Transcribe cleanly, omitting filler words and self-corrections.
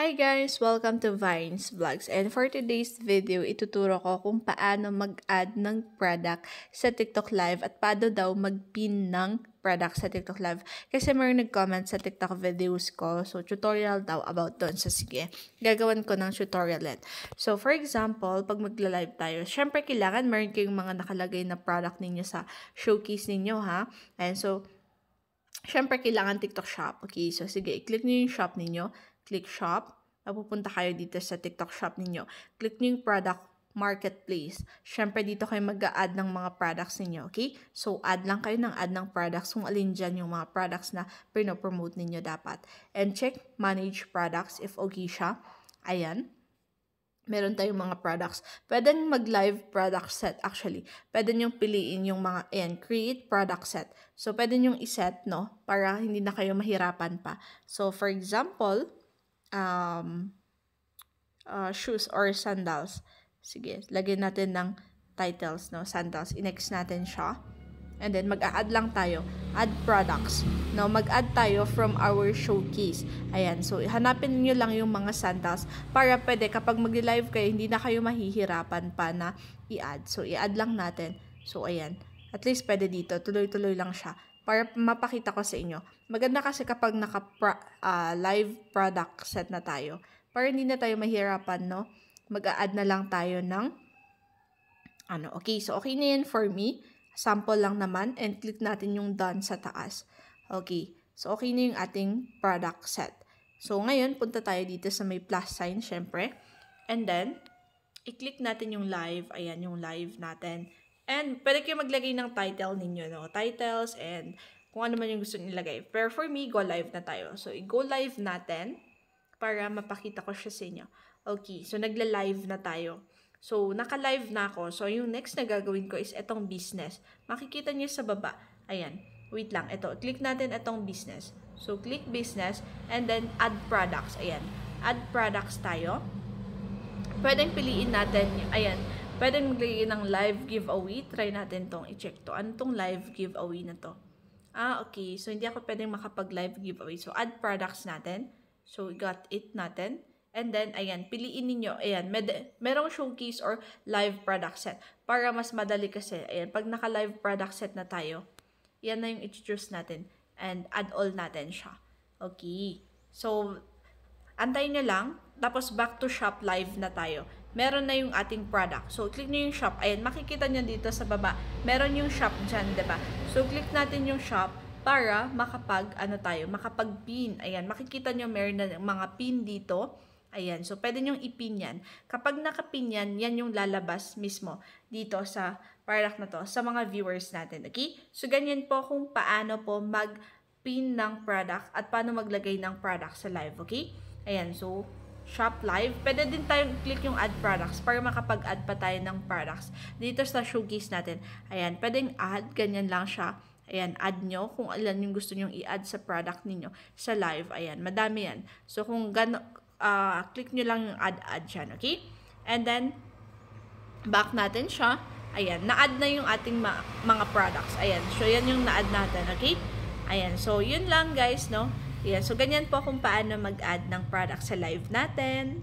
Hi guys! Welcome to Vines Vlogs, and for today's video, ituturo ko kung paano mag-add ng product sa TikTok Live at paano daw mag-pin ng product sa TikTok Live. Kasi mayroong nag-comment sa TikTok videos ko, so tutorial daw about doon. So sige, gagawin ko ng tutorial yan. So for example, pag magla-live tayo, syempre kailangan mayroon kayong mga nakalagay na product ninyo sa showcase ninyo ha. And so, syempre kailangan TikTok Shop. Okay, so sige, i-click nyo yung shop ninyo. Click shop. Mapupunta kayo dito sa TikTok shop ninyo. Click nyo yung product marketplace. Syempre dito kayo mag-a-add ng mga products ninyo. Okay? So, add lang kayo ng add ng products kung alin dyan yung mga products na pinopromote ninyo dapat. And check manage products if okay siya. Ayan. Meron tayong mga products. Pwede nyo mag-live product set actually. Pwede nyo piliin yung mga, ayan, create product set. So, pwede nyo iset, no? Para hindi na kayo mahirapan pa. So, for example, shoes or sandals. Sige, lagyan natin ng titles, no? Sandals. I-next natin siya. And then, mag-a-add lang tayo. Add products. No, mag-add tayo from our showcase. Ayan. So, hanapin niyo lang yung mga sandals para pwede kapag mag-live kayo, hindi na kayo mahihirapan pa na i-add. So, i-add lang natin. So, ayan. At least pwede dito. Tuloy-tuloy lang siya. Para mapakita ko sa inyo. Maganda kasi kapag live product set na tayo. Para hindi na tayo mahirapan, no? Mag-a-add na lang tayo ng okay. So, okay na yan for me. Sample lang naman. And click natin yung done sa taas. Okay. So, okay na yung ating product set. So, ngayon, punta tayo dito sa may plus sign, syempre. And then, i-click natin yung live. Ayan, yung live natin. And, pwede kayo maglagay ng title ninyo, no? Titles and kung ano man yung gusto nilagay. Pero for me, go live na tayo. So, i-go live natin para mapakita ko siya sa inyo. Okay, so nagla-live na tayo. So, naka-live na ako. So, yung next na gagawin ko is itong business. Makikita niyo sa baba. Ayan. Wait lang. Ito. Click natin itong business. So, click business and then add products. Ayan. Add products tayo. Pwedeng piliin natin. Ayan. Pwedeng maglagay ng live giveaway. Try natin tong i-check to. Ano tong live giveaway na to? Okay. So, hindi ako pwedeng makapag-live giveaway. So, add products natin. So, got it natin. And then, ayan, piliin ninyo. Ayan, merong showcase or live product set. Para mas madali kasi. Ayan, pag naka-live product set na tayo, yan na yung i-choose natin. And add all natin siya. Okay. So, antayin nyo lang. Tapos, back to shop live na tayo. Meron na yung ating product. So, click nyo yung shop. Ayan, makikita nyo dito sa baba. Meron yung shop dyan, diba? So, click natin yung shop para makapag-pin. Ayan, makikita nyo meron na mga pin dito. Ayan, so pwede nyong ipin yan. Kapag nakapin yan, yan yung lalabas mismo dito sa product na to, sa mga viewers natin, okay? So, ganyan po kung paano po mag-pin ng product at paano maglagay ng product sa live, okay? Ayan, so, shop live. Pwede din tayong click yung add products para makapag-add pa tayo ng products dito sa showcase natin. Ayan, pwedeng add, ganyan lang siya. Ayan, add nyo kung ilan yung gusto nyong i-add sa product ninyo sa live. Ayan, madami yan. So, kung click nyo lang yung add dyan, okay? And then, back natin siya. Ayan, na-add na yung ating mga products. Ayan, so yan yung na-add natin, okay? Ayan, so yun lang guys, no? Ayan, so ganyan po kung paano mag-add ng product sa live natin.